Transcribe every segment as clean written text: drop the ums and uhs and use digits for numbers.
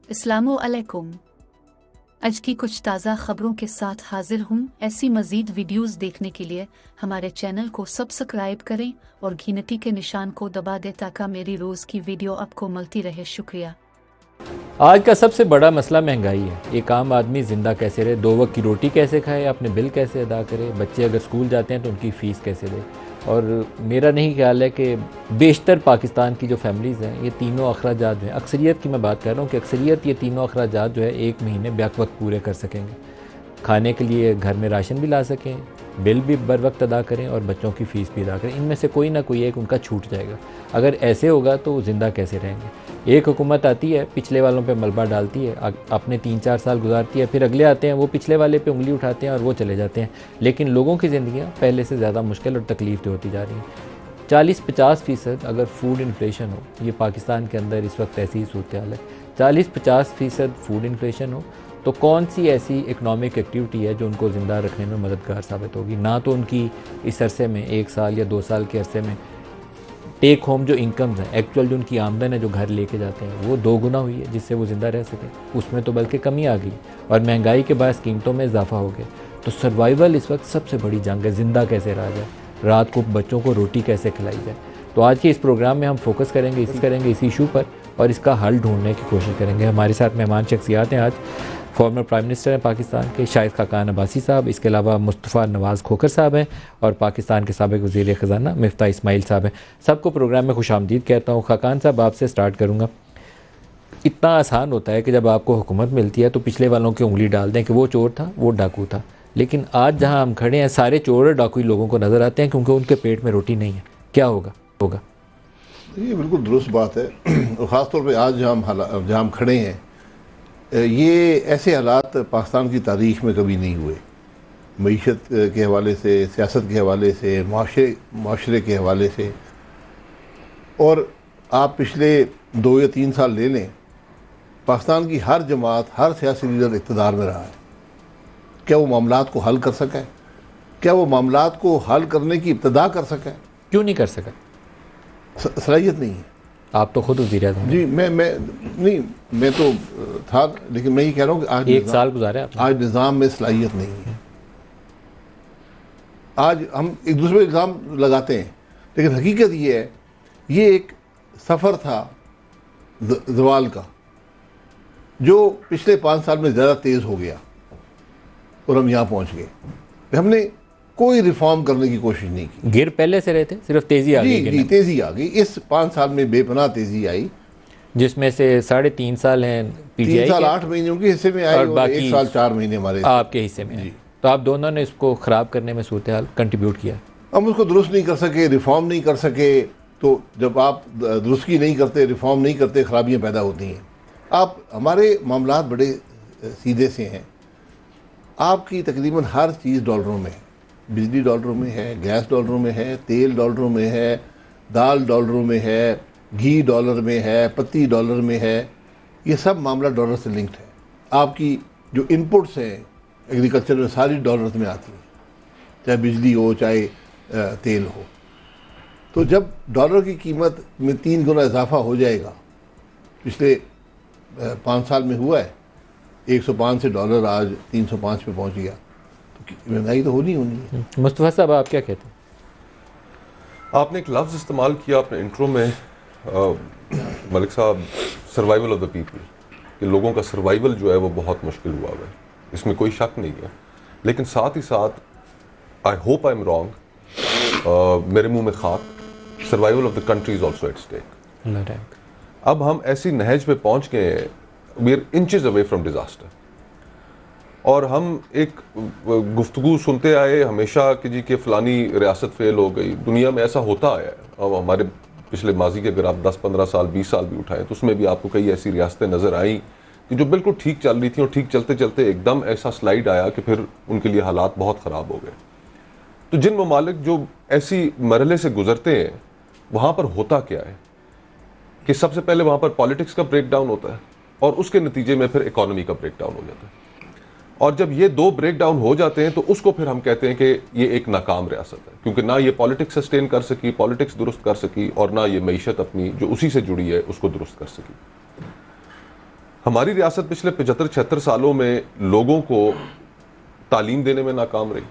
अस्सलामु अलैकुम। आज की कुछ ताज़ा खबरों के साथ हाजिर हूँ। ऐसी मज़ीद वीडियोस देखने के लिए हमारे चैनल को सब्सक्राइब करें और घंटी के निशान को दबा दें ताकि मेरी रोज़ की वीडियो आपको मिलती रहे। शुक्रिया। आज का सबसे बड़ा मसला महंगाई है। एक आम आदमी ज़िंदा कैसे रहे, 2 वक्त की रोटी कैसे खाए, अपने बिल कैसे अदा करे, बच्चे अगर स्कूल जाते हैं तो उनकी फ़ीस कैसे दे। और मेरा नहीं ख्याल है कि बेशतर पाकिस्तान की जो फैमिलीज़ हैं ये तीनों अखराजात जो हैं, अक्सरियत की मैं बात कर रहा हूँ कि अक्सरियत ये तीनों अखराजात जो है एक महीने बैक वक्त पूरे कर सकेंगे। खाने के लिए घर में राशन भी ला सकें, बिल भी बर वक्त अदा करें और बच्चों की फ़ीस भी अदा करें। इनमें से कोई ना कोई एक उनका छूट जाएगा। अगर ऐसे होगा तो ज़िंदा कैसे रहेंगे। एक हुकूमत आती है, पिछले वालों पे मलबा डालती है, अपने 3-4 साल गुजारती है, फिर अगले आते हैं, वो पिछले वाले पे उंगली उठाते हैं और वो चले जाते हैं। लेकिन लोगों की ज़िंदगियाँ पहले से ज़्यादा मुश्किल और तकलीफ़ होती जा रही हैं। 40-50% अगर फूड इन्फ्लेशन हो, ये पाकिस्तान के अंदर इस वक्त ऐसी ही सूरत हाल है, 40-50% फूड इन्फ्लेशन हो तो कौन सी ऐसी इकनॉमिक एक्टिविटी है जो उनको ज़िंदा रखने में मददगार साबित होगी। ना तो उनकी इस अरसे में 1 साल या 2 साल के अरसे में टेक होम जो इनकम्स हैं, एक्चुअल जो उनकी आमदन है जो घर लेके जाते हैं, वो 2 गुना हुई है जिससे वो ज़िंदा रह सकें। उसमें तो बल्कि कमी आ गई और महंगाई के बाद कीमतों में इजाफा हो गया। तो सर्वाइवल इस वक्त सबसे बड़ी जंग है, ज़िंदा कैसे रहा जाए, रात को बच्चों को रोटी कैसे खिलाई जाए। तो आज के इस प्रोग्राम में हम फोकस करेंगे इस इशू पर और इसका हल ढूंढने की कोशिश करेंगे। हमारे साथ मेहमान शख्सियात हैं आज। फॉर्मर प्राइम मिनिस्टर हैं पाकिस्तान के शाहिद खाकान अब्बासी साहब, इसके अलावा मुस्तफ़ा नवाज़ खोखर साहब हैं और पाकिस्तान के साबिक़ वज़ीर ख़ज़ाना मिफ्ता इस्माइल साहब हैं। सबको प्रोग्राम में खुशामदीद कहता हूँ। खाकान साहब, आपसे स्टार्ट करूँगा। इतना आसान होता है कि जब आपको हुकूमत मिलती है तो पिछले वालों की उंगली डाल दें कि वो चोर था, वो डाकू था। लेकिन आज जहाँ हम खड़े हैं सारे चोर और डाकू लोगों को नज़र आते हैं क्योंकि उनके पेट में रोटी नहीं है। क्या होगा? ये बिल्कुल दुरुस्त बात है। और ख़ास तौर पे आज जहाँ हम खड़े हैं, ये ऐसे हालात पाकिस्तान की तारीख़ में कभी नहीं हुए। मईशत के हवाले से, सियासत के हवाले से, माशरे के हवाले से। और आप पिछले 2 या 3 साल ले लें, पाकिस्तान की हर जमात, हर सियासी लीडर इक़्तिदार में रहा है। क्या वो मामलात को हल कर सका है? क्या वो मामलात को हल करने की इब्तिदा कर सका है? क्यों नहीं कर सका? सलाहियत नहीं है। आप तो खुद वज़ीर आज़म जी, मैं तो था, लेकिन मैं ये कह रहा हूँ कि आज 1 साल गुजारे आपने। आज निज़ाम में सलाहियत नहीं है। आज हम एक दूसरे पर इल्ज़ाम लगाते हैं, लेकिन हकीकत ये है, ये एक सफ़र था ज़वाल का जो पिछले 5 साल में ज़्यादा तेज़ हो गया और हम यहाँ पहुँच गए। हमने कोई रिफॉर्म करने की कोशिश नहीं की। गिर पहले से रहे थे, सिर्फ तेज़ी आ गई। जी, तेज़ी आ गई। इस 5 साल में बेपनाह तेज़ी आई, जिसमें से 3.5 साल हैं पीटीआई 3 साल 8 महीने उनके हिस्से में आए और बाकी 1 साल 4 महीने हमारे आपके हिस्से में। तो आप दोनों ने इसको ख़राब करने में सूरत हाल कंट्रीब्यूट किया। हम उसको दुरुस्त नहीं कर सके, रिफॉर्म नहीं कर सके। तो जब आप दुरुस्ती नहीं करते, रिफॉर्म नहीं करते, खराबियाँ पैदा होती हैं। आप हमारे मामलात बड़े सीधे से हैं। आपकी तकरीबन हर चीज़ डॉलरों में है। बिजली डॉलरों में है, गैस डॉलरों में है, तेल डॉलरों में है, दाल डॉलरों में है, घी डॉलर में है, पत्ती डॉलर में है। ये सब मामला डॉलर से लिंक्ड है। आपकी जो इनपुट्स हैं एग्रीकल्चर में, सारी डॉलर में आती हैं, चाहे बिजली हो, चाहे तेल हो। तो जब डॉलर की कीमत में 3 गुना इजाफा हो जाएगा, पिछले 5 साल में हुआ है, 105 से डॉलर आज 305 पे पहुंच गया, तो महंगाई तो होनी है। मुस्तफ़ा साहब, आप क्या कहते हैं? आपने एक लफ्ज़ इस्तेमाल किया अपने इंट्रो में, मलिक साहब, सर्वाइवल ऑफ द पीपल, कि लोगों का सर्वाइवल जो है वो बहुत मुश्किल हुआ है, इसमें कोई शक नहीं है। लेकिन साथ ही साथ, I hope I am wrong, मेरे मुंह में खाक, survival of the country is also at stake. अब हम ऐसी नहज पे पहुंच गए हैं, we are inches away from disaster. और हम एक गुफ्तगू सुनते आए हमेशा कि जी कि फ़लानी रियासत फेल हो गई। दुनिया में ऐसा होता आया है। अब हमारे पिछले माजी के अगर आप 10-15 साल, 20 साल भी उठाएं तो उसमें भी आपको कई ऐसी रियासतें नज़र आईं कि जो बिल्कुल ठीक चल रही थी और ठीक चलते चलते एकदम ऐसा स्लाइड आया कि फिर उनके लिए हालात बहुत ख़राब हो गए। तो जिन ममालिक जो ऐसी मरहले से गुजरते हैं, वहाँ पर होता क्या है कि सबसे पहले वहाँ पर पॉलिटिक्स का ब्रेक डाउन होता है और उसके नतीजे में फिर इकॉनमी का ब्रेक डाउन हो जाता है। और जब ये 2 ब्रेक डाउन हो जाते हैं तो उसको फिर हम कहते हैं कि ये एक नाकाम रियासत है, क्योंकि ना ये पॉलिटिक्स सस्टेन कर सकी, पॉलिटिक्स दुरुस्त कर सकी, और ना ये मईशत अपनी जो उसी से जुड़ी है उसको दुरुस्त कर सकी। हमारी रियासत पिछले 75-76 सालों में लोगों को तालीम देने में नाकाम रही,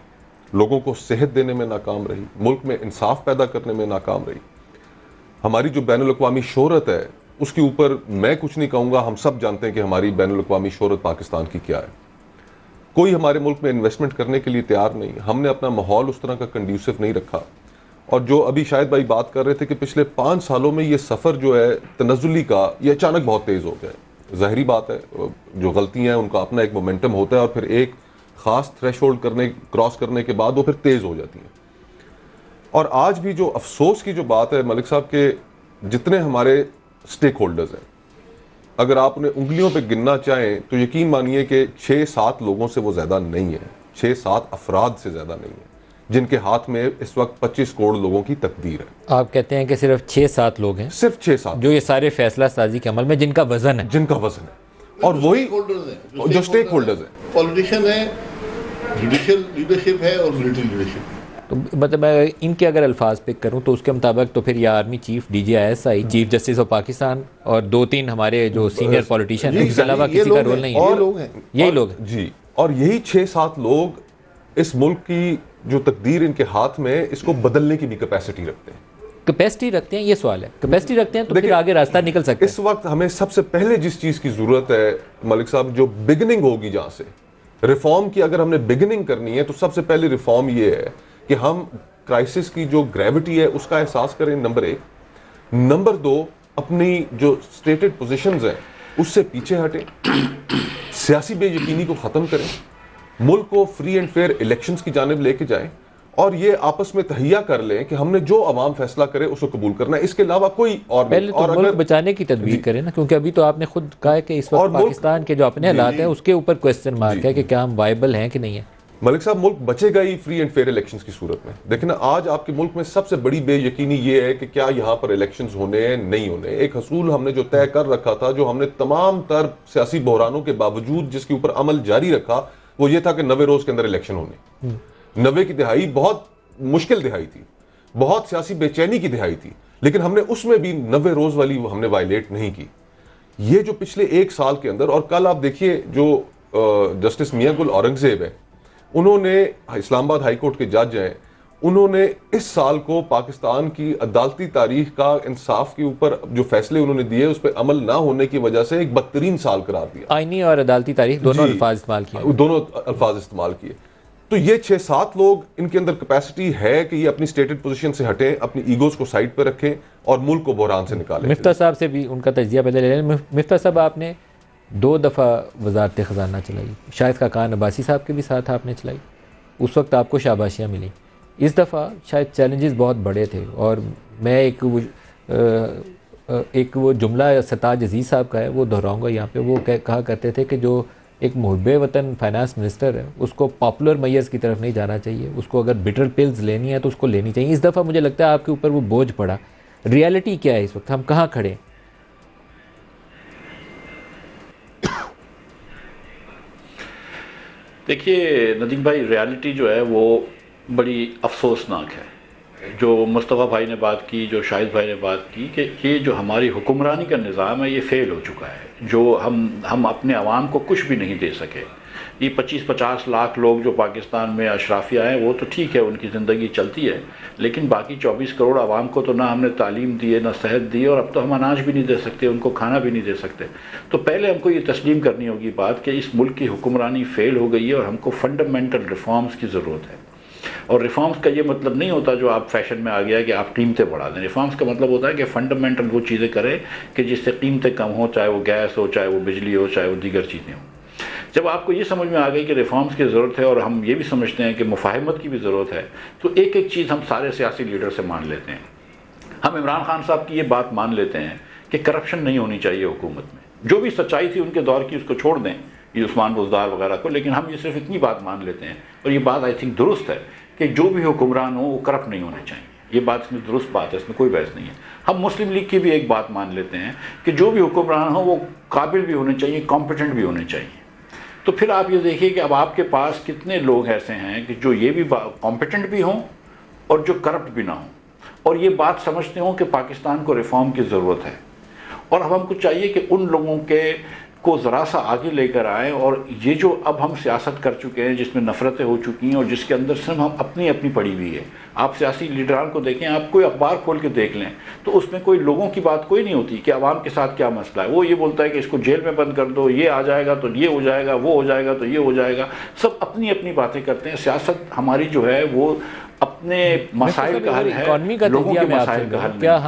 लोगों को सेहत देने में नाकाम रही, मुल्क में इंसाफ पैदा करने में नाकाम रही। हमारी जो बैनुल-अक़वामी शोहरत है उसके ऊपर मैं कुछ नहीं कहूँगा, हम सब जानते हैं कि हमारी बैनुल-अक़वामी शोहरत पाकिस्तान की क्या है। कोई हमारे मुल्क में इन्वेस्टमेंट करने के लिए तैयार नहीं, हमने अपना माहौल उस तरह का कंड्यूसिव नहीं रखा। और जो अभी शायद भाई बात कर रहे थे कि पिछले 5 सालों में ये सफ़र जो है तनज़ुली का, ये अचानक बहुत तेज़ हो गया है। ज़ाहिरी बात है, जो गलतियाँ हैं उनका अपना एक मोमेंटम होता है और फिर एक ख़ास थ्रेशोल्ड क्रॉस करने के बाद वो फिर तेज़ हो जाती हैं। और आज भी जो अफसोस की जो बात है मलिक साहब के, जितने हमारे स्टेक होल्डर्स हैं, अगर आप उन्हें उंगलियों पे गिनना चाहें तो यकीन मानिए कि 6-7 लोगों से वो ज़्यादा नहीं है, 6-7 अफराद से ज़्यादा नहीं है जिनके हाथ में इस वक्त 25 करोड़ लोगों की तकदीर है। आप कहते हैं कि सिर्फ 6-7 लोग हैं, सिर्फ 6-7 जो ये सारे फैसला साजी के अमल में जिनका वजन है, और वही जो स्टेक होल्डर्स हैं। पॉलिटिशियन है, जुडिशियल लीडरशिप है और मिलिट्री लीडरशिप है। तो मतलब मैं इनके अगर अल्फाज पिक करूं तो उसके मुताबिक तो फिर या army chief, DGISI, chief justice of Pakistan और 2-3 हमारे जो सीनियर पॉलिटिशियन हैं, इसके अलावा किसी का रोल नहीं है। और लोग हैं, यही लोग हैं जी। और यही 6-7 लोग इस मुल्क की जो तकदीर इनके हाथ में, इसको बदलने की भी कैपेसिटी रखते हैं। कैपेसिटी रखते हैं, ये सवाल है। कैपेसिटी रखते हैं तो फिर आगे रास्ता निकल सकता है। इस वक्त हमें सबसे पहले जिस चीज़ की ज़रूरत है मलिक साहब, जो बिगिनिंग होगी जहाँ से रिफॉर्म की, अगर हमने बिगिनिंग करनी है तो सबसे पहले रिफॉर्म ये है कि हम क्राइसिस की जो ग्रेविटी है उसका एहसास करें, नंबर 1। नंबर 2, अपनी जो स्टेटेड पोजीशंस हैं उससे पीछे हटें, सियासी बेयकीनी को ख़त्म करें, मुल्क को फ्री एंड फेयर इलेक्शंस की जानिब लेके जाएं और ये आपस में तहिया कर लें कि हमने जो अवाम फैसला करे उसको कबूल करना है, इसके अलावा कोई और पहले तो और मुल्क बचाने की तदबीर करें ना, क्योंकि अभी तो आपने खुद कहा है कि इस वक्त पाकिस्तान के जो अपने हालात हैं उसके ऊपर क्वेश्चन मार्क है कि क्या हम वाइबल हैं कि नहीं है। मलिक साहब, मुल्क बचेगा ही फ्री एंड फेयर इलेक्शंस की सूरत में। देखिए ना, आज आपके मुल्क में सबसे बड़ी बेयकीनी ये है कि क्या यहाँ पर इलेक्शंस होने हैं, नहीं होने। एक हसूल हमने जो तय कर रखा था, जो हमने तमाम तर सियासी बहरानों के बावजूद जिसके ऊपर अमल जारी रखा, वो ये था कि 90 रोज के अंदर इलेक्शन होने। 90 की दिहाई बहुत मुश्किल दिहाई थी, बहुत सियासी बेचैनी की दिहाई थी, लेकिन हमने उसमें भी 90 रोज वाली हमने वायलेट नहीं की। ये जो पिछले 1 साल के अंदर, और कल आप देखिए जो जस्टिस मियां गुल औरंगजेब है, उन्होंने इस्लामाबाद हाई कोर्ट के जज हैं, उन्होंने इस साल को पाकिस्तान की अदालती तारीख का इंसाफ के ऊपर जो फैसले उन्होंने दिए उस पर अमल ना होने की वजह से एक बदतरीन साल करार दिया। आईनी और अदालती तारीख दोनों अल्फाज इस्तेमाल किए, दोनों अल्फाज इस्तेमाल किए। तो ये 6-7 लोग, इनके अंदर कैपेसिटी है कि ये अपनी स्टेटेड पोजीशन से हटें, अपनी ईगोज को साइड पर रखें और मुल्क को बहरान से निकालें। मिफ्ता साहब से भी उनका तजिया पहले ले लें। मिफ्ता साहब, आपने 2 दफ़ा वजारत ख़जाना चलाई, शाहिद खाकान अब्बासी साहब के भी साथ आपने चलाई, उस वक्त आपको शाबाशियाँ मिली। इस दफ़ा शायद चैलेंजेस बहुत बड़े थे और मैं एक वो जुमला सताज अजीज़ साहब का है वो दोहराऊंगा यहाँ पे। वो कहा करते थे कि जो एक मुहब्बे वतन फाइनेंस मिनिस्टर है उसको पॉपुलर मैयर्स की तरफ नहीं जाना चाहिए, उसको अगर बिटर पिल्स लेनी है तो उसको लेनी चाहिए। इस दफ़ा मुझे लगता है आपके ऊपर वो बोझ पड़ा। रियलिटी क्या है इस वक्त, हम कहाँ खड़े हैं? देखिए नदीम भाई, रियलिटी जो है वो बड़ी अफसोसनाक है। जो मुस्तफ़ा भाई ने बात की, जो शाहिद भाई ने बात की कि ये जो हमारी हुक्मरानी का निज़ाम है ये फ़ेल हो चुका है। जो हम अपने आवाम को कुछ भी नहीं दे सके। ये 25-50 लाख लोग जो पाकिस्तान में अशराफिया हैं वो तो ठीक है, उनकी ज़िंदगी चलती है, लेकिन बाकी 24 करोड़ आवाम को तो ना हमने तालीम दी है, ना सेहत दी है, और अब तो हम अनाज भी नहीं दे सकते, उनको खाना भी नहीं दे सकते। तो पहले हमको ये तस्लीम करनी होगी बात कि इस मुल्क की हुक्मरानी फ़ेल हो गई है और हमको फंडामेंटल रिफॉर्म्स की ज़रूरत है। और रिफॉर्म्स का ये मतलब नहीं होता जो आप फैशन में आ गया है कि आप कीमतें बढ़ा दें। रिफॉर्म्स का मतलब होता है कि फ़ंडामेंटल वो चीज़ें करें कि जिससे कीमतें कम हो, चाहे वो गैस हो, चाहे वो बिजली हो, चाहे वो दीगर चीज़ें हों। जब आपको ये समझ में आ गई कि रिफॉर्म्स की ज़रूरत है और हम ये भी समझते हैं कि मुफाहमत की भी ज़रूरत है, तो एक एक चीज़ हम सारे सियासी लीडर से मान लेते हैं। हम इमरान खान साहब की ये बात मान लेते हैं कि करप्शन नहीं होनी चाहिए हुकूमत में। जो भी सच्चाई थी उनके दौर की उसको छोड़ दें, ये उस्मान बुज़दार वगैरह को, लेकिन हम ये सिर्फ इतनी बात मान लेते हैं और ये बात आई थिंक दुरुस्त है कि जो भी हुक्मरान हो वो करप्ट नहीं होने चाहिए। ये बात इसमें दुरुस्त बात है, इसमें कोई बहस नहीं है। हम मुस्लिम लीग की भी एक बात मान लेते हैं कि जो भी हुक्मरान हो वो काबिल भी होने चाहिए, कॉम्पिटेंट भी होने चाहिए। तो फिर आप ये देखिए कि अब आपके पास कितने लोग ऐसे हैं कि जो ये भी कॉम्पिटेंट भी हों और जो करप्ट भी ना हों और ये बात समझते हों कि पाकिस्तान को रिफॉर्म की ज़रूरत है। और अब हमको चाहिए कि उन लोगों के को ज़रा सा आगे लेकर आएँ, और ये जो अब हम सियासत कर चुके हैं जिसमें नफ़रतें हो चुकी हैं और जिसके अंदर सिर्फ हम अपनी अपनी पड़ी हुई है। आप सियासी लीडरान को देखें, आप कोई अखबार खोल के देख लें तो उसमें कोई लोगों की बात कोई नहीं होती कि आवाम के साथ क्या मसला है। वो ये बोलता है कि इसको जेल में बंद कर दो, ये आ जाएगा तो ये हो जाएगा, वो हो जाएगा तो ये हो जाएगा। सब अपनी अपनी बातें करते हैं। सियासत हमारी जो है वो अपने मसाइल का हल है, इकॉनमी का लोगों तजिया के मैं आपसे मसाइल का हल क्या नहीं।